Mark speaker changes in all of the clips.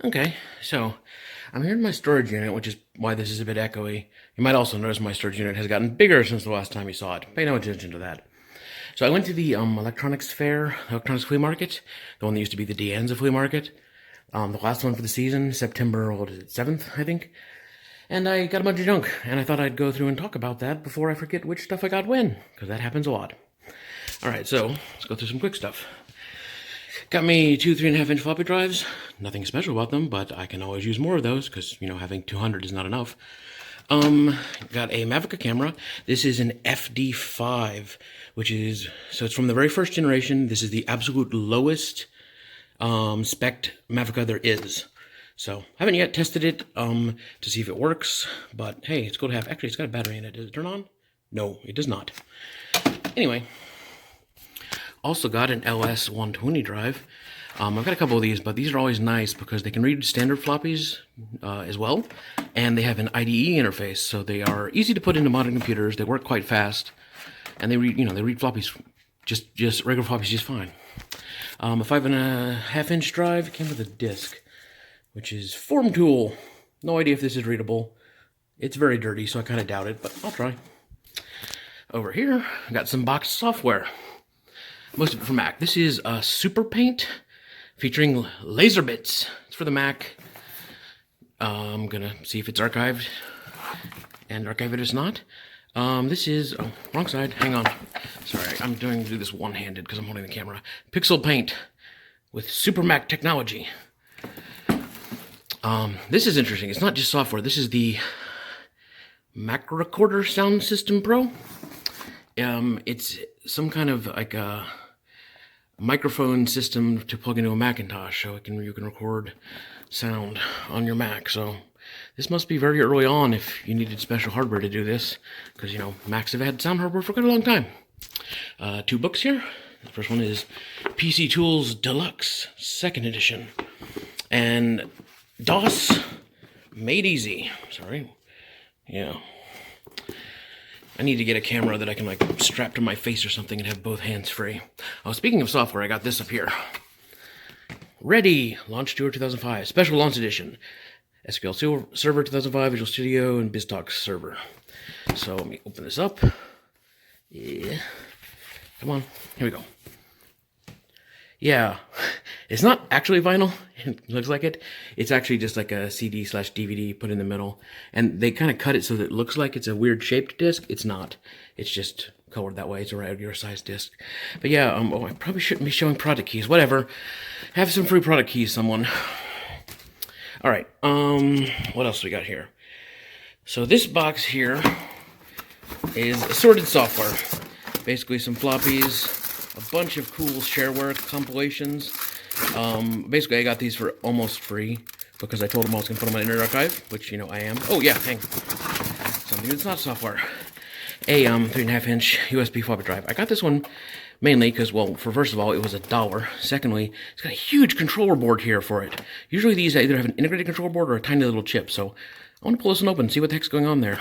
Speaker 1: Okay, so I'm here in my storage unit, which is why this is a bit echoey. You might also notice my storage unit has gotten bigger since the last time you saw it. Pay no attention to that. So I went to the electronics fair, electronics flea market, the one that used to be the Deanza flea market. The last one for the season, September, what is it, 7th, I think? And I got a bunch of junk, and I thought I'd go through and talk about that before I forget which stuff I got when, because that happens a lot. Alright, so let's go through some quick stuff. Got me two 3.5-inch floppy drives. Nothing special about them, but I can always use more of those because, you know, having 200 is not enough. Got a Mavica camera. This is an FD5, which is, so it's from the very first generation. This is the absolute lowest spec Mavica there is. So, haven't yet tested it to see if it works, but hey, it's good to have. Actually, it's got a battery in it. Does it turn on? No, it does not. Anyway. Also got an LS120 drive. I've got a couple of these, but these are always nice because they can read standard floppies as well, and they have an IDE interface, so they are easy to put into modern computers. They work quite fast, and they read, they read floppies, just regular floppies, just fine. A 5.5-inch drive came with a disc, which is Form Tool. No idea if this is readable. It's very dirty, so I kind of doubt it, but I'll try. Over here, I got some boxed software. Most of it for Mac. This is a Super Paint featuring laser bits. It's for the Mac. I'm gonna see if it's archived and archive it is not. This is, oh, wrong side, hang on. Sorry, I'm do this one-handed because I'm holding the camera. Pixel Paint with Super Mac technology. This is interesting. It's not just software. This is the Mac Recorder Sound System Pro. It's some kind of like a microphone system to plug into a Macintosh, so you can record sound on your Mac. So this must be very early on if you needed special hardware to do this, because Macs have had sound hardware for quite a long time. Two books here. The first one is PC Tools Deluxe 2nd edition, and DOS Made Easy. Sorry, yeah. I need to get a camera that I can strap to my face or something and have both hands free. Oh, speaking of software, I got this up here. Ready! Launch Tour 2005. Special Launch Edition. SQL Server 2005, Visual Studio, and BizTalk Server. So let me open this up. Yeah. Come on. Here we go. Yeah. It's not actually vinyl. It looks like it. It's actually just like a CD/DVD put in the middle. And they kind of cut it so that it looks like it's a weird shaped disc. It's not. It's just colored that way. It's a regular size disc. But yeah, I probably shouldn't be showing product keys. Whatever. Have some free product keys, someone. Alright, what else we got here? So this box here is assorted software. Basically some floppies, a bunch of cool shareware compilations. Basically I got these for almost free because I told them I was going to put them on Internet Archive, which, I am. Oh yeah, hang. Something that's not software. A 3.5-inch USB floppy drive. I got this one mainly because, well, first of all, it was $1. Secondly, it's got a huge controller board here for it. Usually these either have an integrated controller board or a tiny little chip, so I want to pull this one open and see what the heck's going on there.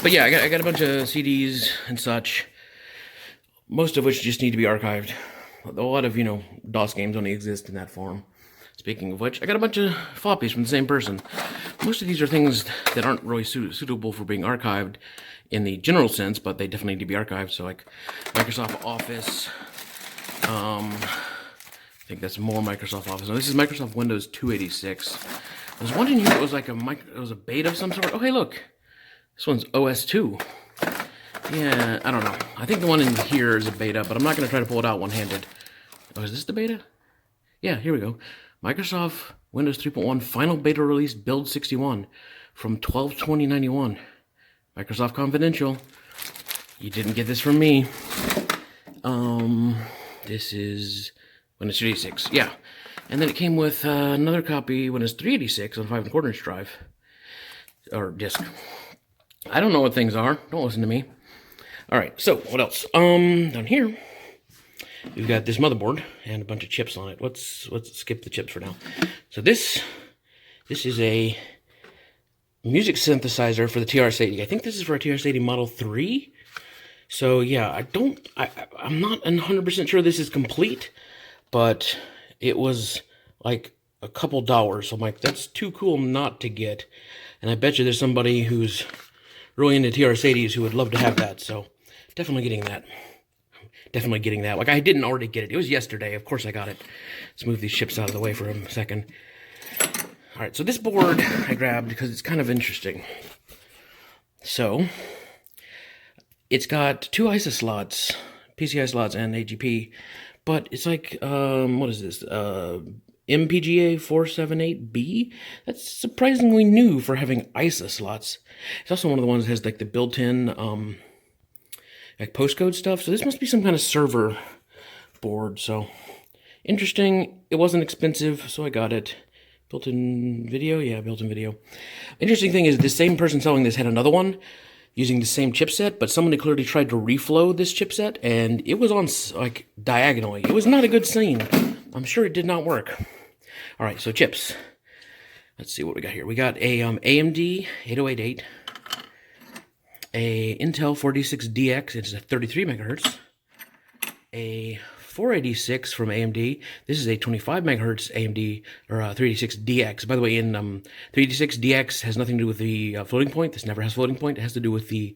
Speaker 1: But yeah, I got a bunch of CDs and such, most of which just need to be archived. A lot of, DOS games only exist in that form. Speaking of which, I got a bunch of floppies from the same person. Most of these are things that aren't really suitable for being archived in the general sense, but they definitely need to be archived. So like Microsoft Office, I think that's more Microsoft Office. No, this is Microsoft Windows 286. There's one in here that was like it was a beta of some sort. Oh, hey, look. This one's OS 2. Yeah, I don't know. I think the one in here is a beta, but I'm not going to try to pull it out one-handed. Oh, is this the beta? Yeah, here we go. Microsoft Windows 3.1 Final Beta Release Build 61 from 12/20/91. Microsoft Confidential. You didn't get this from me. This is Windows 386. Yeah. And then it came with another copy, Windows 386 on 5.25-inch drive. Or disk. I don't know what things are. Don't listen to me. Alright, so what else? Down here, we've got this motherboard and a bunch of chips on it. Let's skip the chips for now. So this is a music synthesizer for the TRS-80. I think this is for a TRS-80 Model 3. So yeah, I'm not 100% sure this is complete, but it was like a couple dollars. So I'm like, that's too cool not to get. And I bet you there's somebody who's really into TRS-80s who would love to have that. So definitely getting that. Definitely getting that. Like, I didn't already get it. It was yesterday. Of course I got it. Let's move these chips out of the way for a second. All right, so this board I grabbed because it's kind of interesting. So, it's got 2 ISA slots, PCI slots and AGP, but it's like, what is this? MPGA 478B? That's surprisingly new for having ISA slots. It's also one of the ones that has like the built-in, like postcode stuff. So this must be some kind of server board. So, interesting. It wasn't expensive, so I got it. Built-in video? Yeah, built-in video. Interesting thing is the same person selling this had another one using the same chipset, but somebody clearly tried to reflow this chipset, and it was on, like, diagonally. It was not a good scene. I'm sure it did not work. All right, so chips. Let's see what we got here. We got a AMD 8088, a Intel 486DX, it's a 33 megahertz, a 486 from AMD. This is a 25 megahertz AMD, or 386DX. By the way, in 386DX has nothing to do with the floating point. This never has floating point. It has to do with the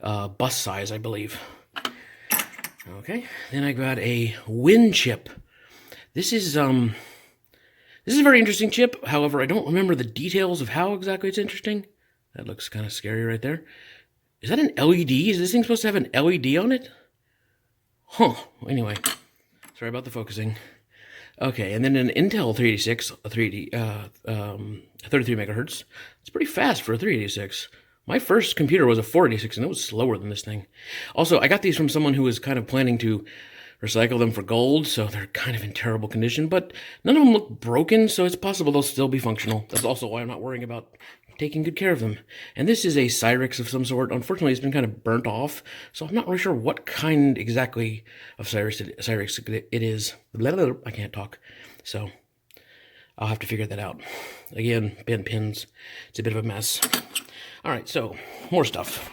Speaker 1: bus size, I believe. Okay, then I got a Win chip. This is a very interesting chip. However, I don't remember the details of how exactly it's interesting. That looks kind of scary right there. Is that an LED? Is this thing supposed to have an LED on it? Huh. Anyway. Sorry about the focusing. Okay, and then an Intel 386, a 33 megahertz. It's pretty fast for a 386. My first computer was a 486, and it was slower than this thing. Also, I got these from someone who was kind of planning to recycle them for gold, so they're kind of in terrible condition, but none of them look broken, so it's possible they'll still be functional. That's also why I'm not worrying about taking good care of them. And this is a Cyrix of some sort. Unfortunately, it's been kind of burnt off, so I'm not really sure what kind exactly of Cyrix it is. I can't talk, so I'll have to figure that out. Again, bent pins. It's a bit of a mess. All right, so more stuff.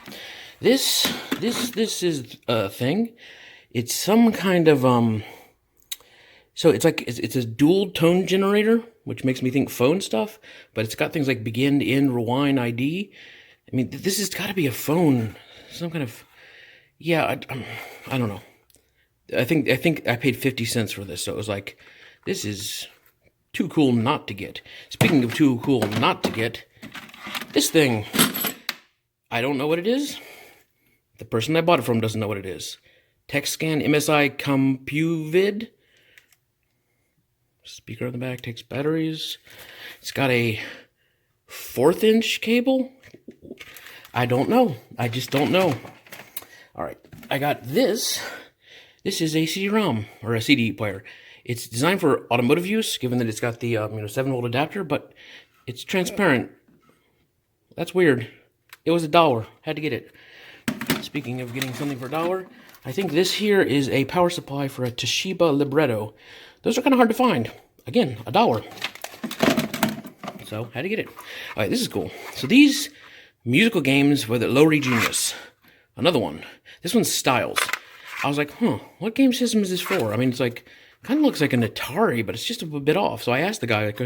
Speaker 1: This is a thing. It's some kind of so it's like it's a dual tone generator, which makes me think phone stuff, but it's got things like begin, end, rewind, ID. I mean, this has got to be a phone, some kind of, yeah, I don't know. I think I paid 50 cents for this, so it was like, this is too cool not to get. Speaking of too cool not to get, this thing, I don't know what it is. The person I bought it from doesn't know what it is. TechScan MSI CompuVid. Speaker on the back, takes batteries. It's got a 1/4 inch cable. I don't know. I just don't know. All right, I got this. This is a CD-ROM, or a CD player. It's designed for automotive use, given that it's got the 7-volt adapter, but it's transparent. That's weird. It was $1. Had to get it. Speaking of getting something for $1, I think this here is a power supply for a Toshiba Libretto. Those are kind of hard to find. Again, $1. So, had to get it. All right, this is cool. So these musical games with Lowry Genius. Another one. This one's Styles. I was like, what game system is this for? I mean, it's like, kind of looks like an Atari, but it's just a bit off. So I asked the guy, like,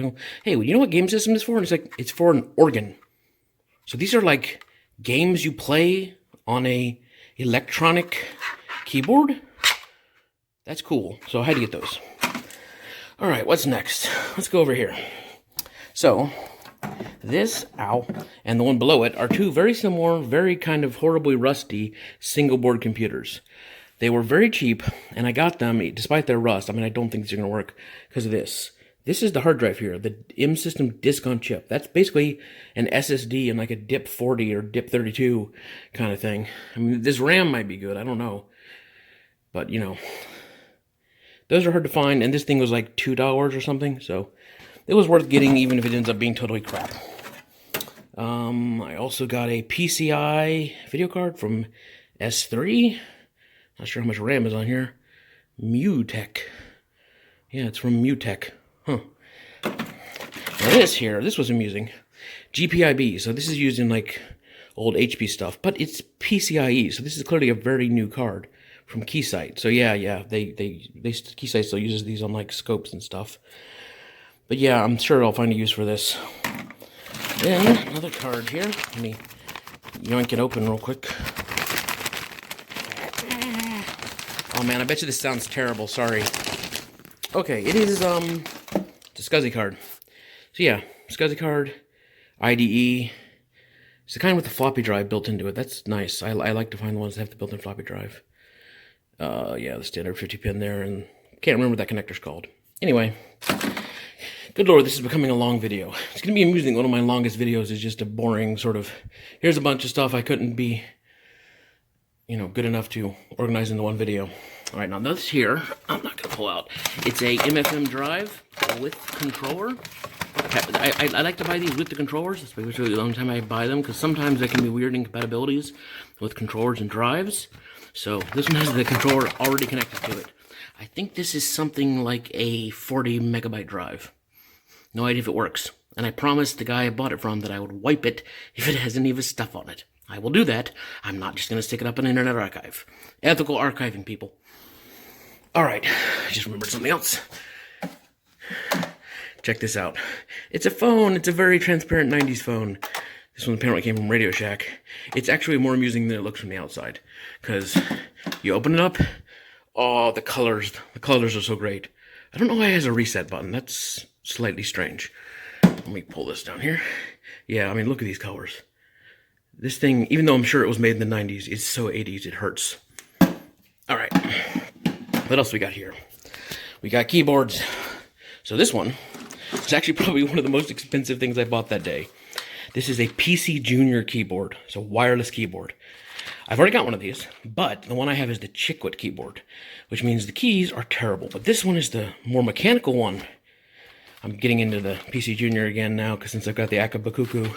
Speaker 1: hey, you know what game system is for? And he's like, it's for an organ. So these are like games you play on a electronic keyboard. That's cool. So I had to get those. All right, what's next? Let's go over here. So this, and the one below it are two very similar, very kind of horribly rusty single board computers. They were very cheap, and I got them despite their rust. I mean, I don't think these are going to work because of this. This is the hard drive here, the M System Disk on Chip. That's basically an SSD in like a DIP 40 or DIP 32 kind of thing. I mean, this RAM might be good. I don't know. But, those are hard to find, and this thing was like $2 or something, so it was worth getting even if it ends up being totally crap. I also got a PCI video card from S3. Not sure how much RAM is on here. Mutech. Yeah, it's from Mutech. Huh. Now this was amusing. GPIB, so this is used in like old HP stuff, but it's PCIe, so this is clearly a very new card from Keysight. So yeah, Keysight still uses these on like scopes and stuff. But yeah, I'm sure I'll find a use for this. Then, another card here. Let me yoink it open real quick. Oh man, I bet you this sounds terrible, sorry. Okay, it is, it's a SCSI card. So yeah, SCSI card, IDE. It's the kind with the floppy drive built into it. That's nice. I like to find the ones that have the built-in floppy drive. Yeah, the standard 50 pin there, and can't remember what that connector's called. Anyway, good lord, this is becoming a long video. It's gonna be amusing. One of my longest videos is just a boring sort of, here's a bunch of stuff I couldn't be, good enough to organize into one video. All right, now this here, I'm not gonna pull out. It's a MFM drive with controller. I like to buy these with the controllers. It's really the only time I buy them, because sometimes there can be weird incompatibilities with controllers and drives. So this one has the controller already connected to it. I think this is something like a 40 megabyte drive. No idea if it works. And I promised the guy I bought it from that I would wipe it if it has any of his stuff on it. I will do that. I'm not just going to stick it up in Internet Archive. Ethical archiving, people. Alright, I just remembered something else. Check this out. It's a phone. It's a very transparent 90s phone. This one apparently came from Radio Shack. It's actually more amusing than it looks from the outside. Because you open it up, oh, the colors. The colors are so great. I don't know why it has a reset button. That's slightly strange. Let me pull this down here. Yeah, I mean, look at these colors. This thing, even though I'm sure it was made in the 90s, it's so 80s, it hurts. Alright. What else we got here? We got keyboards. So this one is actually probably one of the most expensive things I bought that day. This is a PC Junior keyboard. It's a wireless keyboard. I've already got one of these, but the one I have is the Chiclet keyboard, which means the keys are terrible. But this one is the more mechanical one. I'm getting into the PC Junior again now, because since I've got the Akabakuku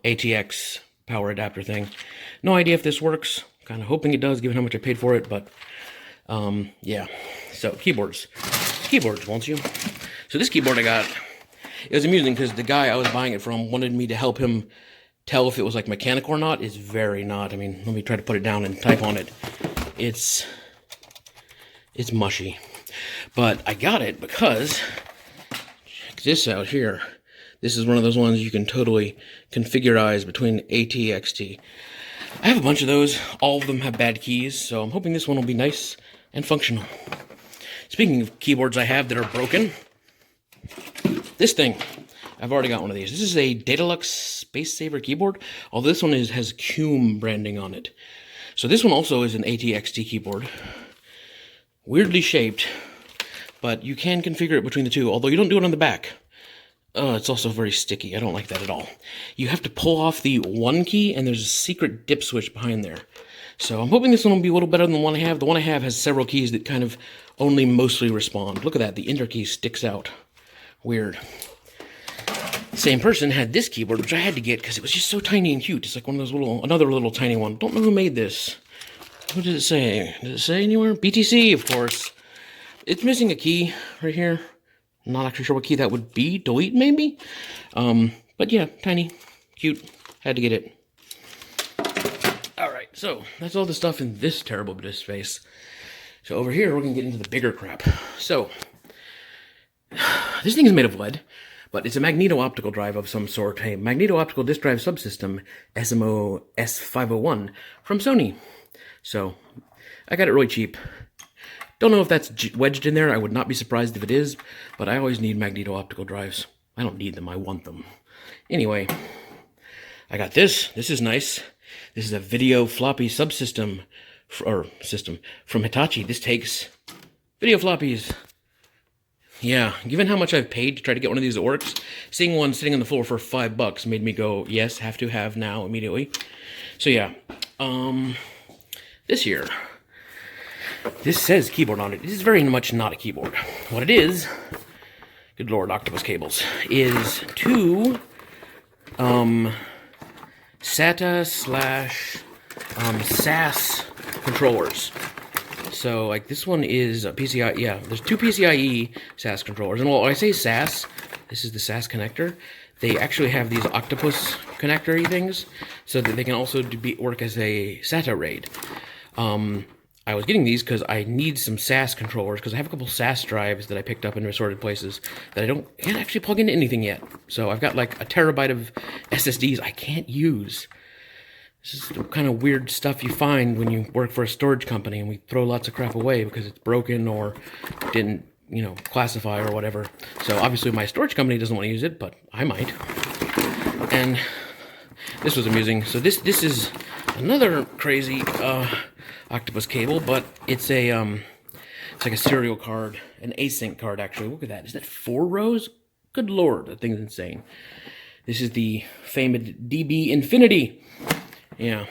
Speaker 1: ATX power adapter thing. No idea if this works. Kind of hoping it does, given how much I paid for it, but yeah. So, keyboards. Keyboards, won't you? So this keyboard I got, it was amusing because the guy I was buying it from wanted me to help him tell if it was like mechanical or not. It's very not. I mean, let me try to put it down and type on it. It's mushy. But I got it because, check this out here. This is one of those ones you can totally configurize between AT, XT. I have a bunch of those. All of them have bad keys, so I'm hoping this one will be nice and functional. Speaking of keyboards I have that are broken, this thing, I've already got one of these. This is a Luxe Spacesaver keyboard, although this one has Cume branding on it. So this one also is an AT-XT keyboard. Weirdly shaped, but you can configure it between the two, although you don't do it on the back. It's also very sticky. I don't like that at all. You have to pull off the one key, and there's a secret dip switch behind there. So I'm hoping this one will be a little better than the one I have. The one I have has several keys that kind of only mostly respond. Look at that. The enter key sticks out. Weird. Same person had this keyboard, which I had to get because it was just so tiny and cute. It's like one of those another little tiny one. Don't know who made this. What does it say? Does it say anywhere? BTC, of course. It's missing a key right here. Not actually sure what key that would be. Delete, maybe? But yeah, tiny, cute. Had to get it. Alright, so that's all the stuff in this terrible bit of space. So over here, we're going to get into the bigger crap. So, this thing is made of lead, but it's a magneto-optical drive of some sort. A magneto-optical disk drive subsystem, SMO S501, from Sony. So, I got it really cheap. Don't know if that's wedged in there. I would not be surprised if it is, but I always need magneto-optical drives. I don't need them, I want them. Anyway, I got this. This is nice. This is a video floppy subsystem, from Hitachi. This takes video floppies. Yeah, given how much I've paid to try to get one of these that works, seeing one sitting on the floor for $5 made me go, yes, have to have now, immediately. So yeah, this here. This says keyboard on it. This is very much not a keyboard. What it is, good lord, octopus cables, is two SATA / SAS controllers. So, like, this one is a PCI, yeah, there's two PCIe SAS controllers. And when I say SAS, this is the SAS connector. They actually have these octopus connector-y things, so that they can also work as a SATA RAID. I was getting these because I need some SAS controllers, because I have a couple SAS drives that I picked up in assorted places that can't actually plug into anything yet. So I've got like a terabyte of SSDs I can't use. This is the kind of weird stuff you find when you work for a storage company and we throw lots of crap away because it's broken or didn't, classify or whatever. So obviously my storage company doesn't want to use it, but I might. And this was amusing. So this is another crazy octopus cable, but it's like a serial card, an async card actually. Look at that. Is that 4 rows? Good lord, that thing's insane. This is the famed DB Infinity. Yeah.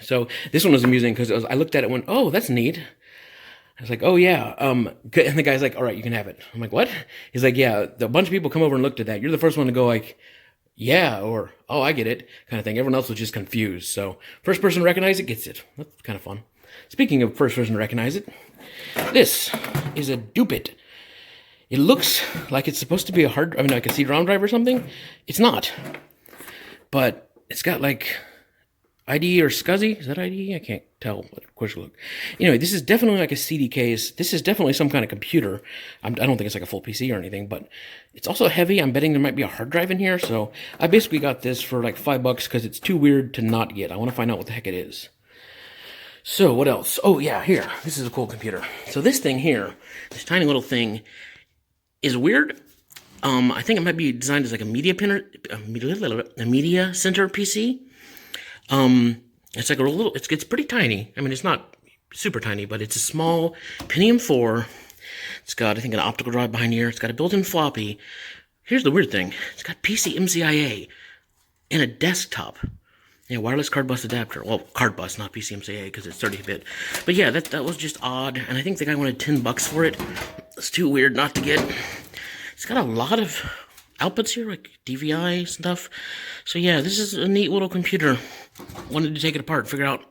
Speaker 1: So this one was amusing because I looked at it and went, oh, that's neat. I was like, oh yeah. And the guy's like, all right, you can have it. I'm like, what? He's like, yeah, a bunch of people come over and looked at that. You're the first one to go like, yeah, or, oh, I get it, kind of thing. Everyone else was just confused. So first person to recognize it gets it. That's kind of fun. Speaking of first person to recognize it, this is a Dupit. It looks like it's supposed to be like a CD-ROM drive or something. It's not. But it's got like ID or SCSI. Is that ID? I can't tell. But of course, look. Anyway, this is definitely like a CD case. This is definitely some kind of computer. I don't think it's like a full PC or anything, but it's also heavy. I'm betting there might be a hard drive in here. So I basically got this for like $5 because it's too weird to not get. I want to find out what the heck it is. So what else? Oh yeah, here. This is a cool computer. So this thing here, this tiny little thing, is weird. I think it might be designed as like a media center PC. It's like a little, it's pretty tiny. I mean, it's not super tiny, but it's a small Pentium 4. It's got, I think, an optical drive behind here. It's got a built-in floppy. Here's the weird thing. It's got PC MCIA and a desktop. Yeah, wireless card bus adapter. Well, card bus, not PC MCIA, because it's 30-bit. But yeah, that was just odd, and I think the guy wanted $10 for it. It's too weird not to get. It's got a lot of outputs here, like DVI stuff. So yeah, this is a neat little computer. Wanted to take it apart, figure out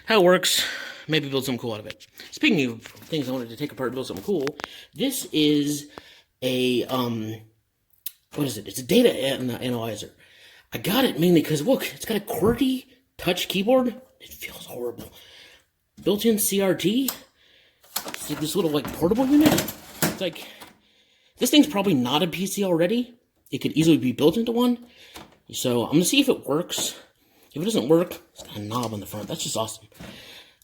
Speaker 1: how it works, maybe build something cool out of it. Speaking of things I wanted to take apart and build something cool, this is a, what is it? It's a data analyzer. I got it mainly because, look, it's got a QWERTY touch keyboard. It feels horrible. Built-in CRT. It's like this little, like, portable unit. It's like, this thing's probably not a PC already. It could easily be built into one. So I'm going to see if it works. If it doesn't work, it's got a knob on the front. That's just awesome.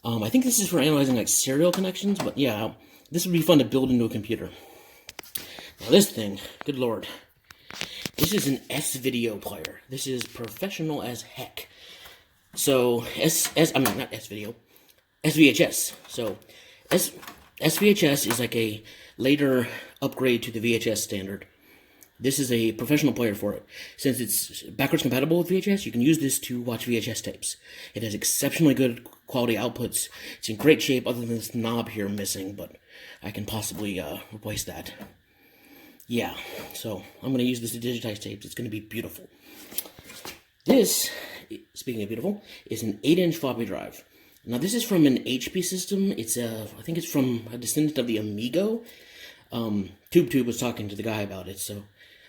Speaker 1: I think this is for analyzing like serial connections, but yeah, this would be fun to build into a computer. Now this thing, good lord. This is an S-video player. This is professional as heck. So, not S-video, SVHS. So, SVHS is like a later upgrade to the VHS standard. This is a professional player for it. Since it's backwards compatible with VHS, you can use this to watch VHS tapes. It has exceptionally good quality outputs. It's in great shape other than this knob here missing, but I can possibly replace that. Yeah, so I'm going to use this to digitize tapes. It's going to be beautiful. This, speaking of beautiful, is an 8-inch floppy drive. Now this is from an HP system. It's I think it's from a descendant of the Amigo. TubeTube was talking to the guy about it, so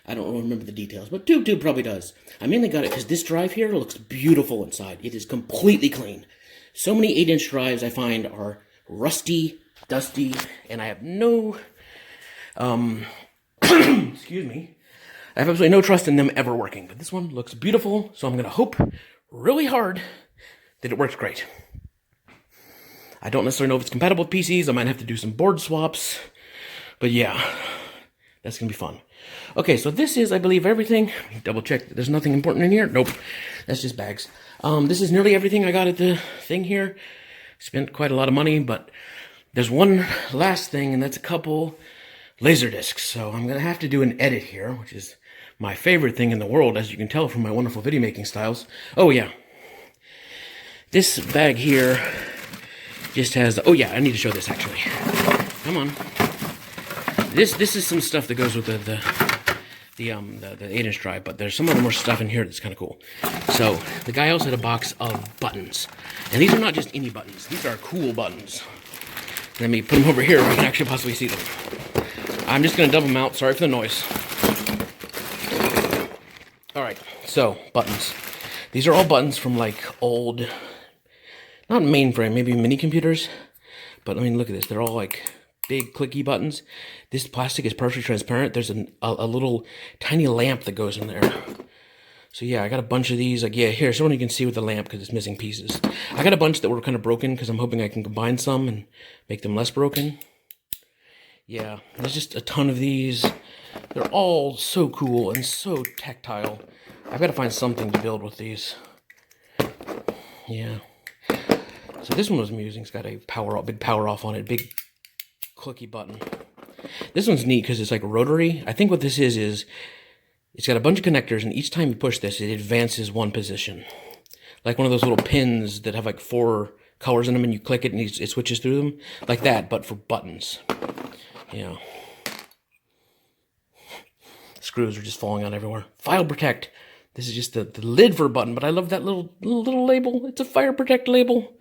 Speaker 1: I don't remember the details, but TubeTube probably does. I mainly got it because this drive here looks beautiful inside. It is completely clean. So many 8-inch drives I find are rusty, dusty, and I have no, excuse me, I have absolutely no trust in them ever working. But this one looks beautiful, so I'm going to hope really hard that it works great. I don't necessarily know if it's compatible with PCs. I might have to do some board swaps. But yeah, that's going to be fun. Okay, so this is, I believe, everything. Double check that there's nothing important in here. Nope, that's just bags. This is nearly everything I got at the thing here. Spent quite a lot of money, but there's one last thing, and that's a couple laser discs. So I'm going to have to do an edit here, which is my favorite thing in the world, as you can tell from my wonderful video making styles. Oh, yeah. This bag here just has, oh yeah, I need to show this actually. Come on. This is some stuff that goes with the 8-inch drive, but there's some other more stuff in here that's kind of cool. So the guy also had a box of buttons, and these are not just any buttons. These are cool buttons. Let me put them over here where I can actually possibly see them. I'm just going to double them out. Sorry for the noise. All right, so buttons. These are all buttons from like old not mainframe, maybe mini computers. But I mean, look at this. They're all like big clicky buttons. This plastic is partially transparent. There's a little tiny lamp that goes in there. So yeah, I got a bunch of these. Like, yeah, here, someone you can see with the lamp because it's missing pieces. I got a bunch that were kind of broken because I'm hoping I can combine some and make them less broken. Yeah, there's just a ton of these. They're all so cool and so tactile. I've got to find something to build with these. Yeah. So this one was amusing. It's got a big power off on it, big clicky button. This one's neat because it's like rotary. I think what this is it's got a bunch of connectors, and each time you push this, it advances one position. Like one of those little pins that have like 4 colors in them, and you click it and it switches through them. Like that, but for buttons. Yeah. Screws are just falling out everywhere. File protect. This is just the lid for a button, but I love that little label. It's a fire protect label.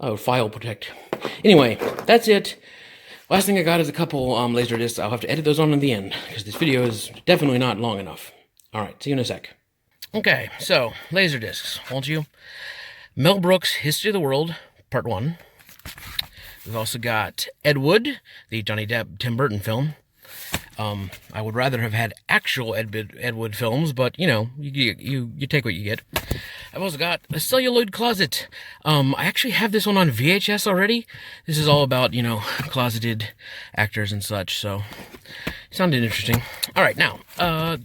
Speaker 1: Oh, file protect. Anyway, that's it. Last thing I got is a couple laser discs. I'll have to edit those on in the end, because this video is definitely not long enough. Alright, see you in a sec. Okay, so, laser discs, won't you? Mel Brooks' History of the World, Part 1. We've also got Ed Wood, the Johnny Depp Tim Burton film. I would rather have had actual Ed Wood films, but, you know, you take what you get. I've also got A Celluloid Closet. I actually have this one on VHS already. This is all about, you know, closeted actors and such, so it sounded interesting. All right, now,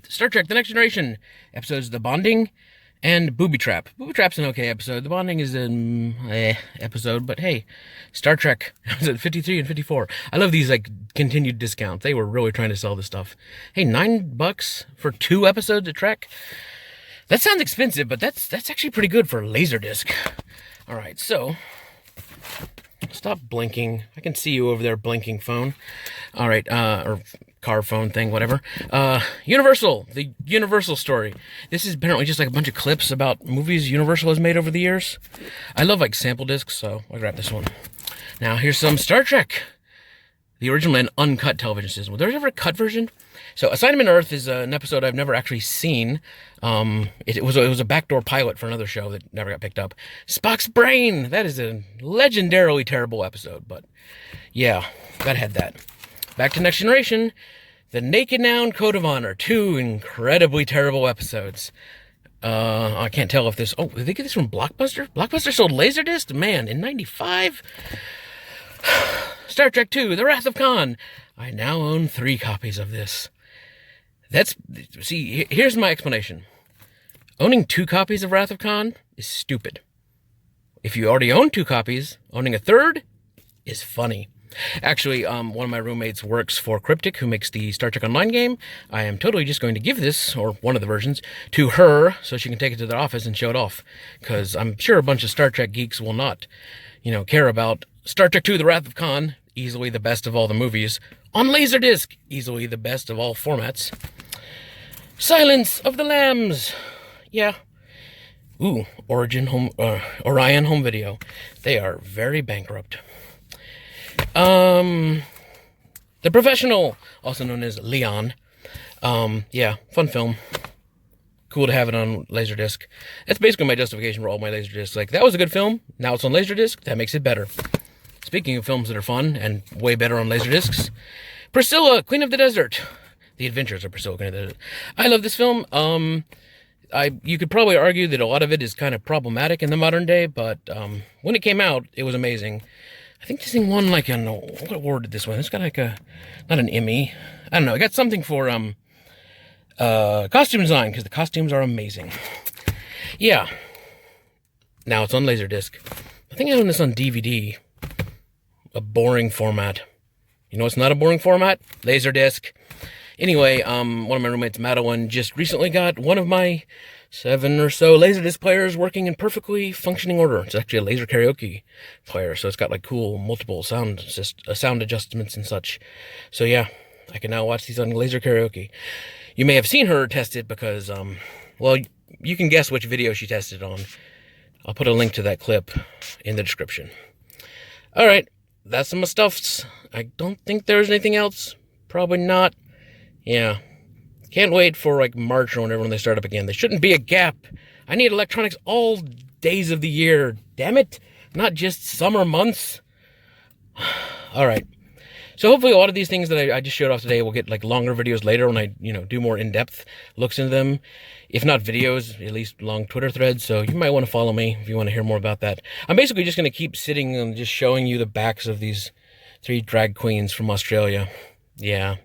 Speaker 1: Star Trek The Next Generation episodes The Bonding and Booby Trap. Booby Trap's an okay episode. The Bonding is an episode, but hey, Star Trek episode 53 and 54. I love these, like, continued discounts. They were really trying to sell this stuff. Hey, $9 for 2 episodes of Trek? That sounds expensive, but that's actually pretty good for a Laserdisc. All right, so stop blinking. I can see you over there blinking, phone. All right, or car phone thing, whatever. Universal, the Universal story. This is apparently just like a bunch of clips about movies Universal has made over the years. I love like sample discs, so I grabbed this one. Now here's some Star Trek, the original and uncut television system. Was there ever a cut version? So Assignment Earth is an episode I've never actually seen. It was a backdoor pilot for another show that never got picked up. Spock's Brain. That is a legendarily terrible episode, but yeah, gotta have that. Back to Next Generation. The Naked Noun Code of Honor. 2 incredibly terrible episodes. I can't tell if this... Oh, did they get this from Blockbuster? Blockbuster sold Laserdisc? Man, in 95? Star Trek II, The Wrath of Khan. I now own 3 copies of this. See, here's my explanation. Owning 2 copies of Wrath of Khan is stupid. If you already own 2 copies, owning a 3rd is funny. Actually, one of my roommates works for Cryptic, who makes the Star Trek Online game. I am totally just going to give this, or one of the versions, to her so she can take it to their office and show it off. Because I'm sure a bunch of Star Trek geeks will not, you know, care about Star Trek II, The Wrath of Khan, easily the best of all the movies, on Laserdisc, easily the best of all formats. Silence of the Lambs. Yeah. Ooh, Orion Home Video. They are very bankrupt. The Professional, also known as Leon. Yeah, fun film. Cool to have it on Laserdisc. That's basically my justification for all my Laserdiscs. Like, that was a good film, now it's on Laserdisc, that makes it better. Speaking of films that are fun and way better on Laserdiscs, Priscilla, Queen of the Desert. The Adventures of Priscilla, Queen of the Desert. I love this film. You could probably argue that a lot of it is kind of problematic in the modern day, but when it came out, it was amazing. I think this thing won like what award did this win? It's got like not an Emmy. I don't know. It got something for costume design, because the costumes are amazing. Yeah. Now it's on Laserdisc. I think I own this on DVD. A boring format. You know what's not a boring format? Laserdisc. Anyway, one of my roommates, Madeline, just recently got one of my 7 or so Laserdisc players working in perfectly functioning order. It's actually a laser karaoke player, so it's got like cool multiple sound adjustments and such. So yeah, I can now watch these on laser karaoke. You may have seen her test it because, well, you can guess which video she tested on. I'll put a link to that clip in the description. All right, that's some of my stuffs. I don't think there's anything else. Probably not. Yeah. Can't wait for like March or whenever when they start up again. There shouldn't be a gap. I need electronics all days of the year. Damn it. not just summer months. All right. So hopefully a lot of these things that I just showed off today will get like longer videos later when I, do more in-depth looks into them. If not videos, at least long Twitter threads. So you might want to follow me if you want to hear more about that. I'm basically just going to keep sitting and just showing you the backs of these 3 drag queens from Australia. Yeah.